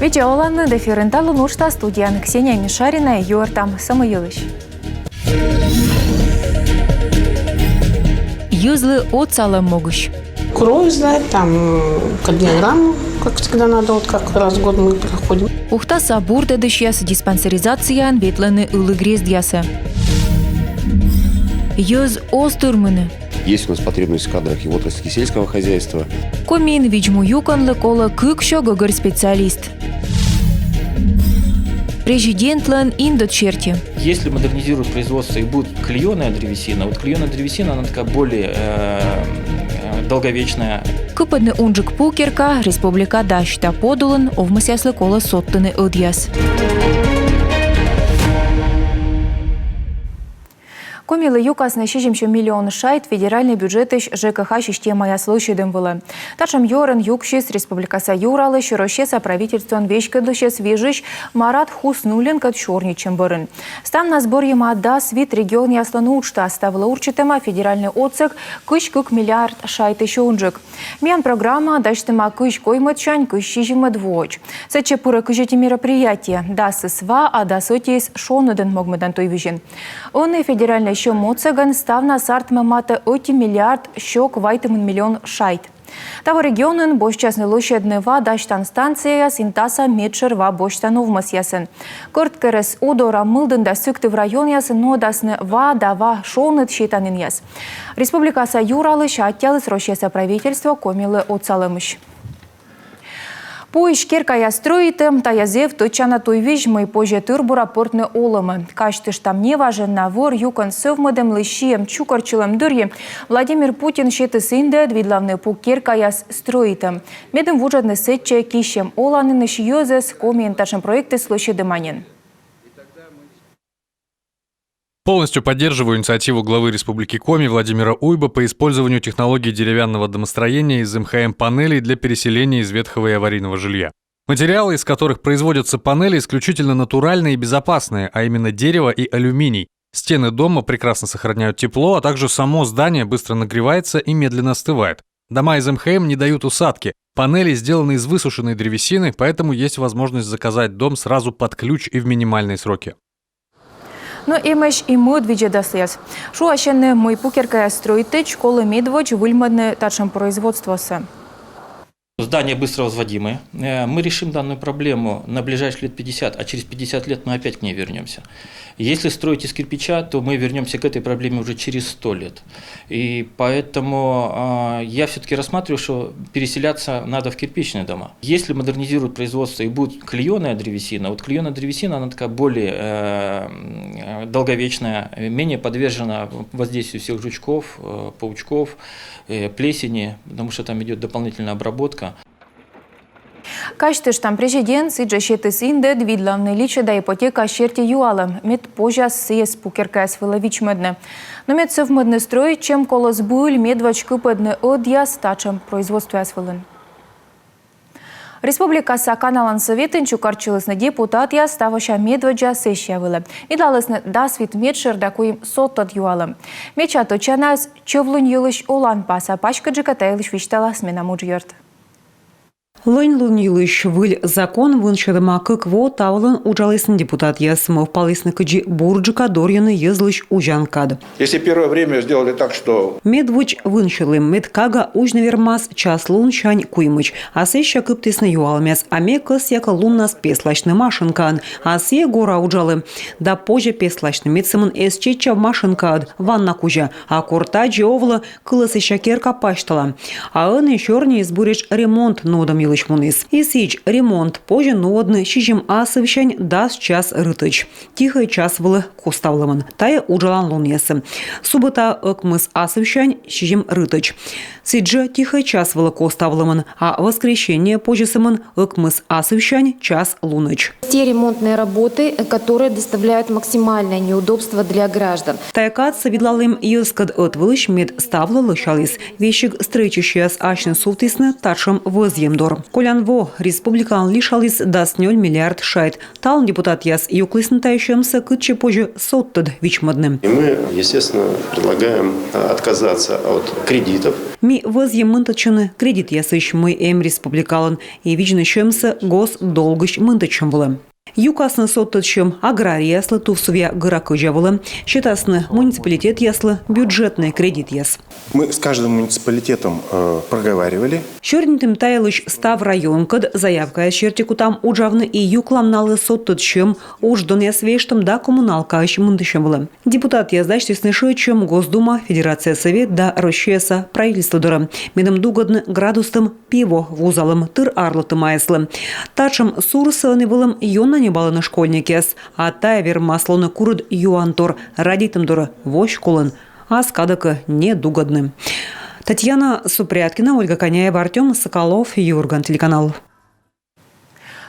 Вече Оланны деференталу нушта студиян Ксения Мишарина и Юартам Самойлыш. Юзлы от салам могущ. Кровь сдать, там кардиограмму, как всегда надо, вот как раз в год мы проходим. Ухта сабур дедышьяс диспансеризация ветлены улы грездьяса. Юз остурмыны. Есть у нас потребность в кадрах и в отрасли сельского хозяйства. Комин виджму юканлы кола кыкшо гогор специалист. Президентлан индочерти. Если модернизируют производство и будет клееная древесина, вот клееная древесина, она такая более долговечная. Кыпадны унжик пукерка республика дашта подулын овмысяслы кола соттыны одьяс. Комилы юкасны шижимші миллион шайт федеральный бюджетыш ЖКХ система яслышыдым было. Ташам йорын юкшис республикаса юралы широщеса правительствон вешкадлышес вежиш Марат Хуснулин кат шорничем бырын. Стан на сбор ема да свит регион ясланы учта ставила урчитема федеральный отцег кыш-кык миллиард шайт еще унжик. Мен программа даштема кыш коймат шань кыш шижимат воч. Саче пура кыжети мероприятия да сысва, а да сотис шонуден могмадан той вижен. Он и федеральный еще моцеган ставна сартма мата 1 миллиард щек вайтымын миллион шайт. Того регионын бошчасны лощадныва даштан станция синтаса медшерва боштановмас ясын. Корткерес удора мылдын да сүкты в район ясын, но дасны ва дава шоныт щитанын яс. Республикаса юралыш аттялыс рощеса правительства комилы отсалымыш. По ишкеркая строитым, таязев точана той вижмы позже тырбура портны олымы. Каштыш там не важен навор, юкон совмадем лыщием чукарчылым дырье. Владимир Путин щеты сынды двидлавны по керкаяс строитым. Медым вужадны сетче кищем оланын ишьёзес комменташем проекты слощады манен. Полностью поддерживаю инициативу главы Республики Коми Владимира Уйба по использованию технологий деревянного домостроения из МХМ-панелей для переселения из ветхого и аварийного жилья. Материалы, из которых производятся панели, исключительно натуральные и безопасные, а именно дерево и алюминий. Стены дома прекрасно сохраняют тепло, а также само здание быстро нагревается и медленно остывает. Дома из МХМ не дают усадки. Панели сделаны из высушенной древесины, поэтому есть возможность заказать дом сразу под ключ и в минимальные сроки. Но имеш и мы движет досьяс. Шу ащенне мы пукеркая строите школы медвоч выльмадны тачем производствося. Здания быстро возводимые. Мы решим данную проблему на ближайшие лет 50, а через 50 лет мы опять к ней вернемся. Если строить из кирпича, то мы вернемся к этой проблеме уже через 100 лет. И поэтому я все-таки рассматриваю, что переселяться надо в кирпичные дома. Если модернизируют производство и будет клееная древесина, вот клееная древесина, она такая более долговечная, менее подвержена воздействию всех жучков, паучков, плесени, потому что там идет дополнительная обработка. Каштыш там президент сиджа щеты синде двидлавны лича да ипотека щерти юалам. Мед позже сес пукеркая свилович медне. Но мед совмедне строить, чем колос буль медвач кыпедне одья стачем производства свилен. Республика Саканалан Советин чукарчилысны депутат я ставаща медваджа сессия вылы. И далысны да свит медшер да куим соттат юалым. Меча точанас чевлын юлыш олан паса пачка джикатайлыш виштала смена муджьерт. Лынь юлыш выль закон выншырма кыкво тавлын ужалысын депутат ясымов палысны кыджи бурджика дорьяны езлыш ужанкад. Если первое время сделали так, что... Медвуч выншырлым медкага ужны вермас час лун шань куймыч, а сеща кыптысны юалмяс, а мекас яка луннас песлачны машинкан, а се гора ужалы, да позже песлачны медсымын эсчеча машинкад, ванна кужа, а корта джиовла кылысы шакерка паштала. А ын ещорни избурич ремонт нодам юлыш мунис. И сич ремонт позже нодны щижим асывщань даст час рытыч. Тихой час вылы коставлымын. Тая ужалан лун ясы. Суббота ыкмыс асывщань щижим рытыч. Сиджа тихой час вылы коставлымын, а воскресенье позже сымын ыкмыс асывщань час луныч. Те ремонтные работы, которые доставляют максимальное неудобство для граждан. Таякат савидлалым юскад от вылыш мед ставла лышалис. Вещик стрычущая с ашны суфтисны таршым возьемдор. Колянво республикан лишалис даст 0 миллиард шайт. Талн депутат яс юклиснутающимся кытче позже соттад вичмадным. И мы, естественно, предлагаем отказаться от кредитов. Ми возьем мынтачыны кредит ясыш мы республикалан и вичнышемся госдолгыш мынтачым вылым. Юкасны соттачым аграрий яслы туфсувя гыракыжа вылым, считасны муниципалитет яслы бюджетный кредит яс. Мы с каждым муниципалитетом проговаривали. Шернитым таялыш став район кад заявка чертику там уджавны и юкламналы соттачым уждон ясвештым да коммуналка ащ мындышым вылым. Депутат яздачтесны шычым Госдума, Федерация Совет да Рощеса правительство дырым. Меным дугадны градустым пиво вузалым тыр арлытым айслым. Тачым сурсыны вылым юна не баланы школьникес, а тая вермаслоны курыд юантор радитым дыры вощ кулын, а скадыка недугадным. Татьяна Супряткина, Ольга Коняева, Артем Соколов, Юрган, телеканал.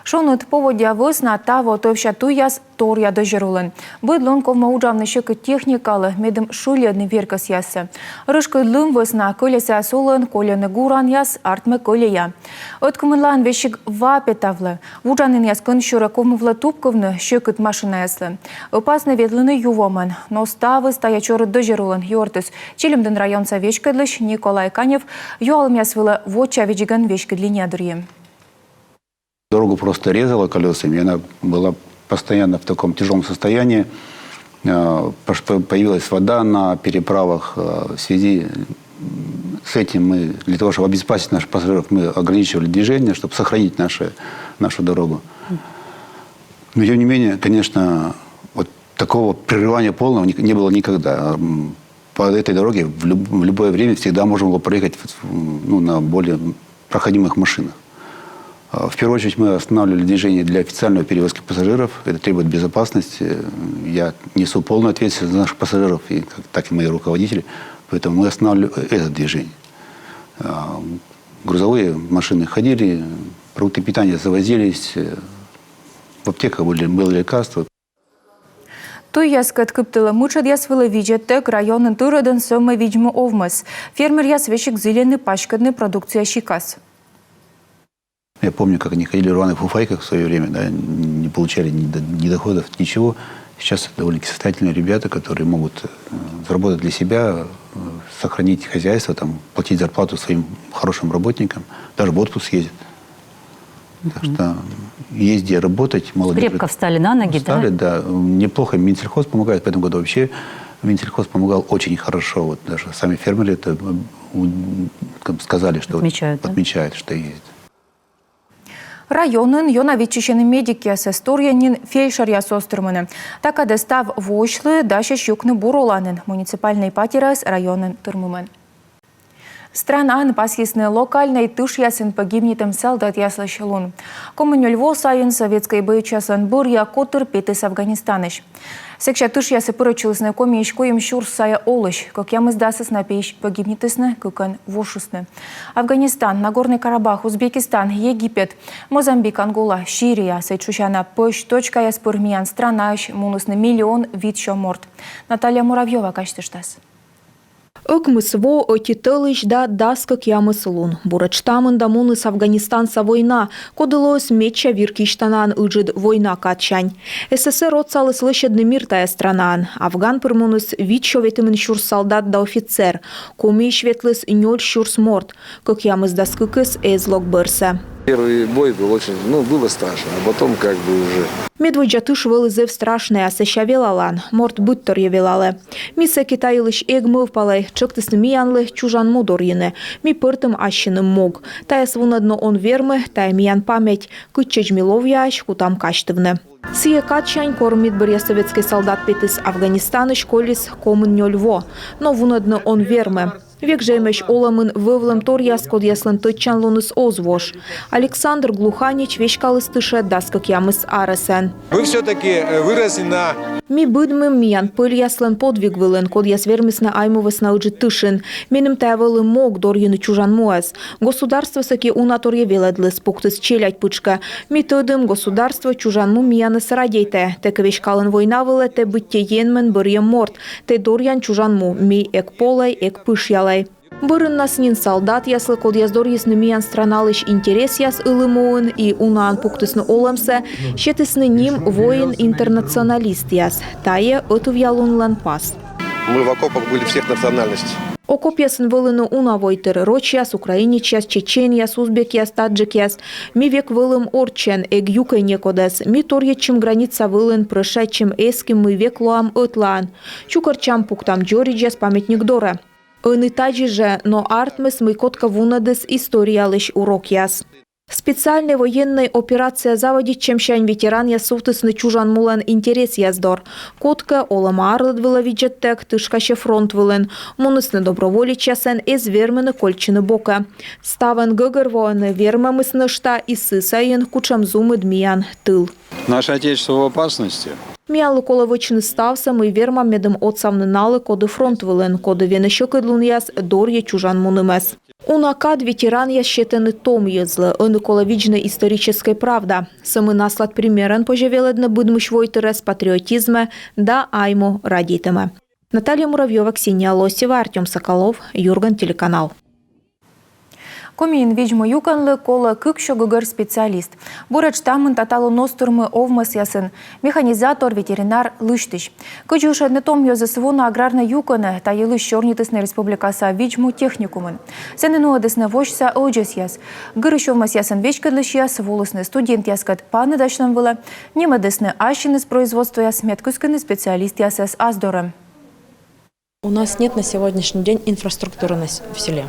Шонут поводя весна та вотовща туяс торя дожирулен. Бидлон ковма уджавны щеки техникалы, медым шуледны веркас ясы. Рышкы лым весна көлесе солын, колены гуран яс, артмы көлея. Откумынлан вещик вапетавлы. Уджанын яс кын щура ковмывлы тупковны щекыт машина яслы. Опасны ветлыны ювомын, но ставы стоячоры дожирулен. Йортыс, Челимден район совечкадлыш Николай Канев, юалым ясвылы воча вечиган вещкадлиния дурьем. Дорогу просто резала колесами, она была постоянно в таком тяжелом состоянии. Появилась вода на переправах. В связи с этим мы, для того, чтобы обезопасить наших пассажиров, мы ограничивали движение, чтобы сохранить нашу дорогу. Но тем не менее, конечно, вот такого прерывания полного не было никогда. По этой дороге в любое время всегда можно было проехать на более проходимых машинах. В первую очередь мы останавливали движение для официальной перевозки пассажиров. Это требует безопасности. Я несу полную ответственность за наших пассажиров, так и мои руководители. Поэтому мы останавливали это движение. Грузовые машины ходили, продукты питания завозились, в аптеках было лекарства. Той яскат кыптылы мучат ясвылы виджеттек районын тырыдын сөмі виджмы овмыз. Фермер ясвешик зеленый пачкадный продукция щикас. Я помню, как они ходили в рваных фуфайках в свое время, да, не получали ни доходов, ничего. Сейчас это довольно состоятельные ребята, которые могут заработать для себя, сохранить хозяйство, платить зарплату своим хорошим работникам, даже в отпуск ездят. Так что есть где работать. Крепко встали на ноги, встали, да? Неплохо. Минсельхоз помогает. В этом году вообще Минсельхоз помогал очень хорошо. Вот даже сами фермеры это сказали, что отмечают, что есть. Районын йона вичищені медики сесторянин фельдшер ясостырмыны. Так адестав вошлы дашеш юкны буроланын. Муниципальный патерас районын тырмымын. Странан пасхисны локальный тыш ясын погибнетым солдат яслыш лун. Коммунюльво сайын советской боечасын бурья котыр петыс Афганистаныш. Секша тыш ясы пырычылысны комиеш коим щур сая олыш, как ямыз дасыс на пейш погибнетысны, кыкан вошысны. Афганистан, Нагорный Карабах, Узбекистан, Египет, Мозамбик, Ангола, Ширия, сейчущана пыш, точка яспырмиян странаш, мунусны миллион вид морт. Наталья Муравьева, качтыштас. Өкмысво отитылыш да даскак ямыслун. Бурачтамын да муныс Афганистанса война. Кодылось меча виркиштанан ыжид война качань. СССР отсалы слышадны мир тая странан. Афган пырмуныс вичо ветымын щур солдат да офицер. Коми шветлыс нёль щурс морт. Как ямыз даскыкыс эзлок бырса. Первый бой был очень, было страшно, а потом уже... Медводжатыш вылызыв страшный, а сещавелалан, морт буттор евелале. Миса китайылыш эгмы впалай, чыктысны миянлы чужан мудорьыны, ми пыртым ащыным мог. Тая свунадно он вермы, тая миян память, кыччеч миловьяш, кутам качтывны. Сие качань кормит бырья советский солдат петыс Афганистаны школис комын нёльво, но вунадно он вермы. Век жемеш оламын вывлым тор яскод яслын тычан луныс озвош. Александр Глуханич вешкалыс тыше даскак ямыс арасен. Вы все-таки выросли на... Ми быдмым миян пыль яслын подвиг вылын, код яс вермысна аймывыс на ыджи тышын. Меным тавылы мог дорьыны чужан муаз. Государство саки унаторье веледлыс пуктыс челять пычка. Ми тыдым государство чужан му мияны сарадейте. Тек вешкалын война вылы те бытте енмен бырьем морт. Те дорьян чужан му ми эк полай, эк пыш ялай. Бырыннас нин солдат яслы код яздор ясны миян страналыш интерес яс ылымуын и унаан пуктысны оламса, щетысны ним воин-интернационалист яс, тае отув ялунлан пас. Мы в окопах были всех национальностей. Окоп ясын вылыны унавой роч яс, украинич яс, чечен яс, узбек яс, таджик яс. Ми век вылым орчен, эг юкай некодес. Ми торьечим граница вылын, прошедшим эским мы век лоам ытлаан. Чукарчам пуктам джоридж яс памятник дора. Ыны таджи же, но артмес мы котка вунадес историялыш урок яс. Специальная военная операция заводит чемшань ветеран ясуфтысны чужан мулан интерес яздор. Котка олама арлыд выловиджеттек, тышкаще фронт вылен. Мунысны доброволич ясен из вермыны кольчины бока. Ставен гыгыр воины вермамысны шта и сысайын кучам зумы дмиян тыл. Наше отечество в опасности. Миялы коловычны ставса мы верма медом отсамны налы коды фронт вылен, коды венешекыдлун яс дорье чужан мунымес. Унакад ветеран ящетены том езлы, ыны коловичная историческая правда. Самы наслад примерен пожевеледны быдмыш войтерес патриотизма, да айму радитема. Наталья Муравьева, Ксения Лосева, Артем Соколов, Юрган, телеканал. Комин ведьму юканлы кола кыкшо гыгыр специалист. Бурач тамын таталу ностурмы овмас ясын. Механизатор, ветеринар лыштыш. Кычушадны том йозысвуна аграрна юканы та елыш чорнитысны республикаса ведьму техникумын. Сенен уадысны вожса оджес яс. Гырышовмас ясын вечкадлыш яс, волосны студент яскат паны дачнам было. Немадысны ащины с производства яс, медкусканы специалист ясас аздоры. У нас нет на сегодняшний день инфраструктуры в селе.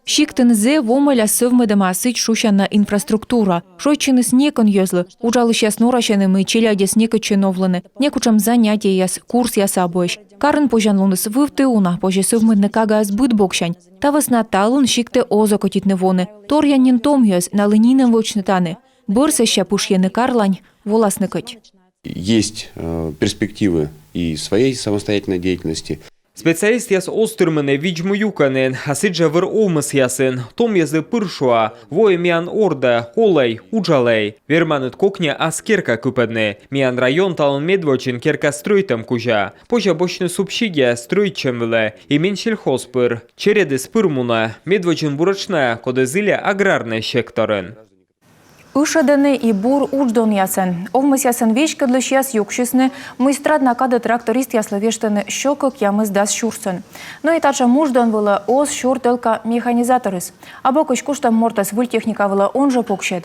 Шиктынзе вомаля сывмыдыма сыть шущана инфраструктура. Шойчины снекон ёзлы. Ужалы щас норащаны мы челяде снека чиновланы. Некучам занятия яс, курс яс обоищ. Карын пожан луныс вывты уна, пожа сывмыдны кага сбыт бокшань. Тавас наталун шикте озо котитны воны. Тор янин том ёз, налынинам вочнытаны. Бырса ща пушьены карлань, воласны кыть. Есть перспективы и своей самостоятельной деятельности. Специалист яс остырмыны виджму юканен, асыджа выр олмыс ясын, том язы пыршуа, вой миан орда, холай, уджалай. Верманыт кокня аскерка купадны, миан район талын медвочин керка стройтам кужа. Поза бочны субсидия стройтчем вылы, имен сельхозпыр. Череды спырмуна, медвочин бурачная, коды зыля аграрный секторын. Ышаданы и бур уждон ясен. Овмыс ясен вечкадлыш яс юкшисны, мыйстрад накады тракторист ясловештаны щокок ямыз дас шурсын. Но и тача муждон было оз шуртелка механизаторыс. Абокыш куштам мортас выльтехника было он же покшет.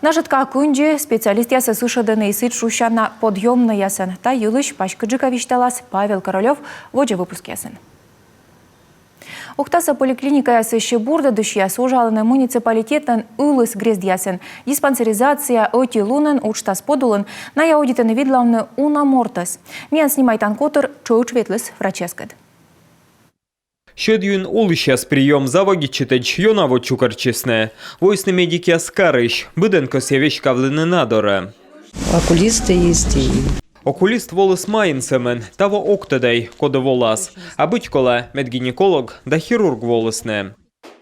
Нажитка кунджи специалист ясы сышаданы и сыт шущана подъемны ясен. Та юлыш пашкаджика вишталас Павел Королев, воджа выпуск ясен. Ухтаса поликлиника ясы Щебурда дыш яс ужаланы муниципалитетан ылыс грезд ясен. Диспансеризация оти лунын учтас подулын на яудитаны видлавны унамортас. Миян снимайтан котыр чоуч ветлыс враческад. Щедюн улыщас прием завоги читач йонаво чукарчесне. Войсны медики аскарыш, быденко севещ кавлыны надора. Окулисты есть и... Окулист волос майнсемен, того октадай, кода волас, а бычкола медгинеколог да хирург волосне.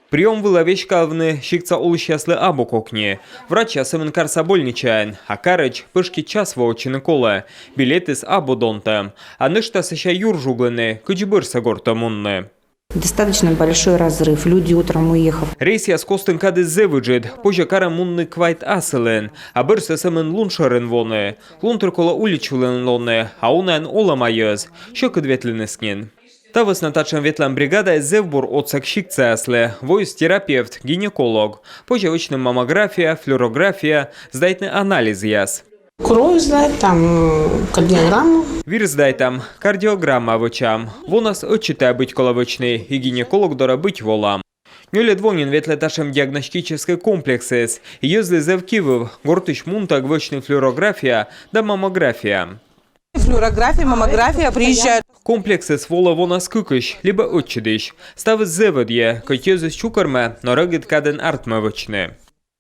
Прием выловещ кавны щикца улыщаслы абококни. Врач ясемен карсабольничаен, а карыч пышки час воочины кола, билетис абодонта, а нышта саща юржуглыны, кычбырса гортамунны. Достаточно большой разрыв. Люди утром уехав. Рейс я с костын кады зевыджет, позже кара мунны квайт асылен, а бырса семен луншарен воны. Лунтер кола уличулен лоны, а унен олама йоз, щёк ветленескин. Тавас натачан ветлан бригада зевбур отсак щикца асле, войс терапевт, гинеколог. Позже вычным маммография, флюорография, сдайтный анализ яс. Кровь сдать, там кардиограмму. Вир сдай там, кардиограмма вычам. Вонас отчитая быть коловочный, и гинеколог дора быть волам. Нюле двонин ветле ташем диагностической комплексес, и езли зевкивов, гортыш мунтаг вычный флюорография да маммография. Флюорография, маммография приезжают. Комплексес вола вонас кукыш, либо отчидыш. Ставы зеводье, котезес чукарме, но рагит каден артме вычны.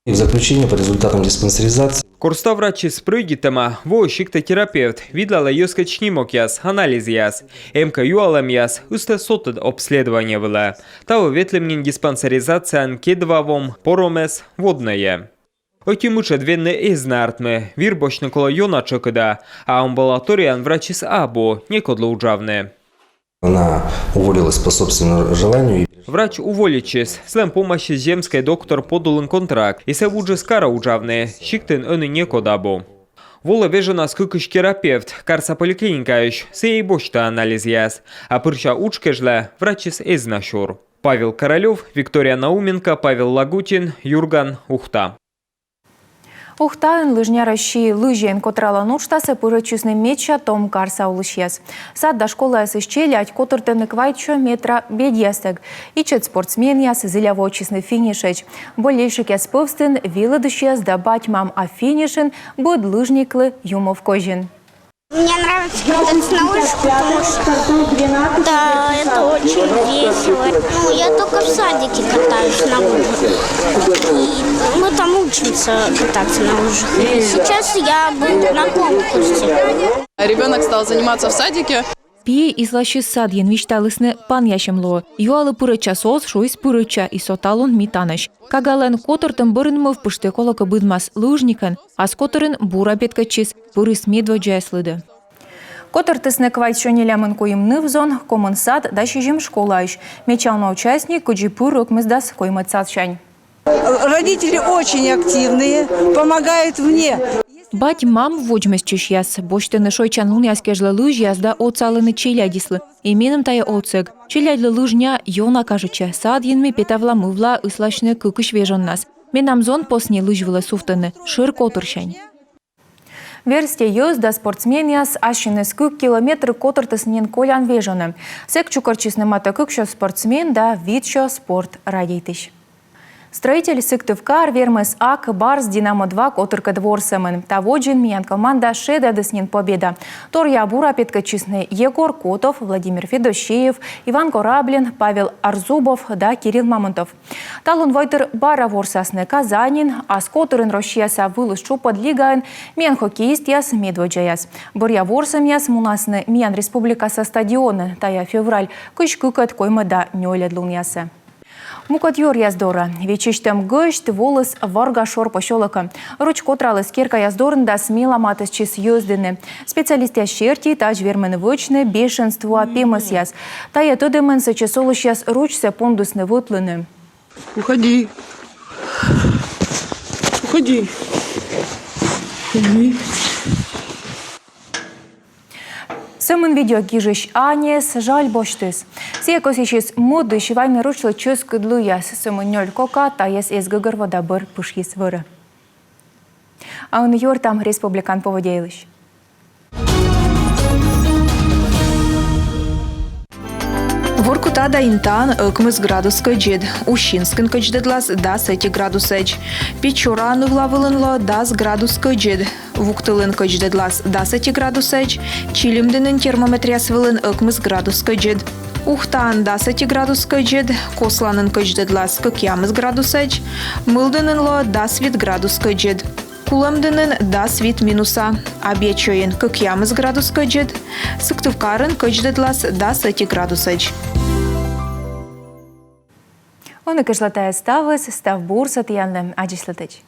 И в заключение по результатам диспансеризации. Корста врачи спрыгитема, во терапевт, видлала йоска чнимок яс, анализ яс, МК юалам яс, усте сотед обследование вела. Того ветлемнин диспансеризация анкедвавом, поромес, водное. Оти муча двенне эзнартме, вир бочны кола йона чокыда, а амбулаториян врачи с або, некодло уджавне. Она уволилась по собственному желанию. Врач уволичес, слем помощи земской доктор подулын контракт, и се вуджи скара уджавне, щиктен öны некодабо. Вола вежена скыкыш терапевт, карса поликлиникающ, сей бошта анализ яс, а пырча учкежле врачес эзнашур. Павел Королев, Виктория Науменко, Павел Лагутин, Юрган, Ухта. Ухтаын лыжняращи лыжен котрала нуштасы пырычусны меча том карса улышес. Сад до школы асыщели ать котыртыны квайчо метра бедьестег. Ичет спортсмен яс зелявочисны финишеч. Болейшик яс пывстын виладышес да батьмам а финишен будет лыжниклы юмов кожин. Мне нравится кататься на лыжах, потому что да, это очень весело. Ну, я только в садике катаюсь на лыжах. И мы там учимся кататься на лыжах. И сейчас я буду на конкурсе. Ребенок стал заниматься в садике. Пие излаши садьен вишталысны пан яшемло. Юалы пырыча сос шуйс пырыча и соталон митаныш. Кагален котыртым бырынмов пышты колока быдмас лыжникан, а скотырын бура беткачис пырыс медводжа слыды. Котыртысны квайчо нелямын коим нывзон, комын сад да шижим школайш. Мечална участник куджи пырык мыздас коймыт садшань. Родители очень активные, помогают мне. Бать мам воджмес чешьяс, боштыны шойчан луняскежлы лыж язда оцалыны челядислы. Именым тая оцег. Челядлы лыжня йона кажуча, сад янми петавла мывла ыслашны кыкыш вежоннас. Менамзон посне лыжвылы суфтыны, шыр котыршань. Версте ёз да спортсмен яс ашины скык километр котыртыснен колян вежоны. Сек чукарчисны мата кыкшо спортсмен да видшо спорт радейтыш. Строитель Сыктывкар вермес ак барс Динамо-2 котырка дворсамын. Таводжин миян команда шеда дыснен победа. Тор ябура петкачисны Егор Котов, Владимир Федощеев, Иван Кораблин, Павел Арзубов да Кирилл Мамонтов. Талун войтыр бара ворсасны Казанин, а скотырын рощияса вылышчу подлигайн миян хоккеист яс медводжаяс. Борья ворсам яс мунасны миян республикаса стадионы, тая февраль кыш кыкат коймада нёледлун ясы. Мукатьор яздора. Вечиштем гышт волос варгашор пощелока. Руч котралы скерка яздорында смело матыс чис ёздыны. Специалист ящерти таж вермен вычны бешенство пемыс яз. Тая тодымын сочесолыш яз ручся пондусны вытлыны. Уходи. Уходи. Уходи. Сымын видео гижиш анес жаль боштыс. Сия косичис моды шивайны ручлы чөз кыдлу яс. Сымын нёль кока таяс эзгыгыр вода бір пышхис выры. А он юртам республикан поводейлыш. Воркута да интан ыкмыз градус кыджед. Ущинскин кыджедлас да 7 градусеч. Печора нывлавылынло дас градус кыджед. Вуктылын кыджедлас да 7 градусеч. Чилимдынын термометрияс вылын ыкмыз градус кыджед. Ухтан да 7 градус кыджед. Косланын кыджедлас кыкямыз градусеч. Мылдынынло да свит градус кыджед. Кулымдынын да свит минуса. Обечойын кыкямыз градус кыджед. Сыктывкарын кыджедлас да 7 градусеч. Оны кышлатая ставыс, став бурсат янлы адислатыч.